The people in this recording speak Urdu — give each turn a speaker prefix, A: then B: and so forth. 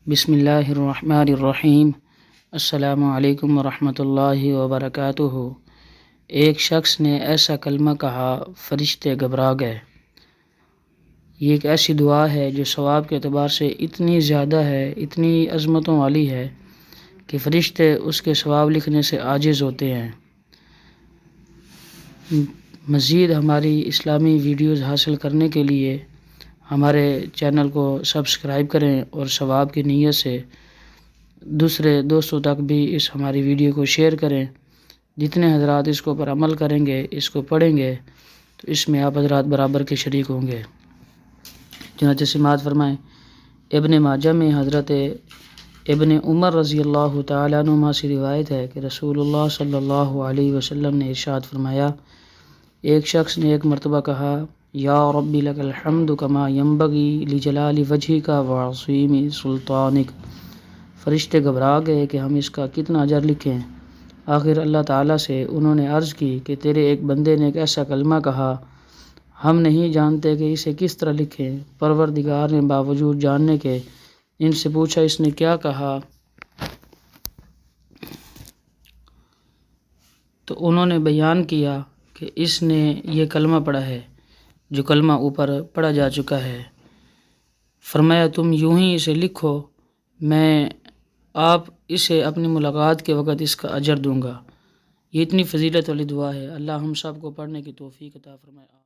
A: بسم اللہ الرحمن الرحیم۔ السلام علیکم ورحمۃ اللہ وبرکاتہ۔ ایک شخص نے ایسا کلمہ کہا، فرشتے گھبرا گئے۔ یہ ایک ایسی دعا ہے جو ثواب کے اعتبار سے اتنی زیادہ ہے، اتنی عظمتوں والی ہے کہ فرشتے اس کے ثواب لکھنے سے عاجز ہوتے ہیں۔ مزید ہماری اسلامی ویڈیوز حاصل کرنے کے لیے ہمارے چینل کو سبسکرائب کریں اور ثواب کی نیت سے دوسرے دوستوں تک بھی اس ہماری ویڈیو کو شیئر کریں۔ جتنے حضرات اس کو پر عمل کریں گے، اس کو پڑھیں گے، تو اس میں آپ حضرات برابر کے شریک ہوں گے۔ چنانچہ سماعت فرمائیں، ابن ماجہ میں حضرت ابن عمر رضی اللہ تعالیٰ عنہما سے روایت ہے کہ رسول اللہ صلی اللہ علیہ وسلم نے ارشاد فرمایا، ایک شخص نے ایک مرتبہ کہا، یا ربی لک الحمد کما ینبغی لجلال وجہک وعظیم سلطانک۔ فرشتے گھبرا گئے کہ ہم اس کا کتنا اجر لکھیں۔ آخر اللہ تعالیٰ سے انہوں نے عرض کی کہ تیرے ایک بندے نے ایک ایسا کلمہ کہا، ہم نہیں جانتے کہ اسے کس طرح لکھیں۔ پروردگار نے باوجود جاننے کے ان سے پوچھا، اس نے کیا کہا؟ تو انہوں نے بیان کیا کہ اس نے یہ کلمہ پڑھا ہے جو کلمہ اوپر پڑھا جا چکا ہے۔ فرمایا، تم یوں ہی اسے لکھو، میں آپ اسے اپنی ملاقات کے وقت اس کا اجر دوں گا۔ یہ اتنی فضیلت والی دعا ہے۔ اللہ ہم سب کو پڑھنے کی توفیق عطا فرمائے۔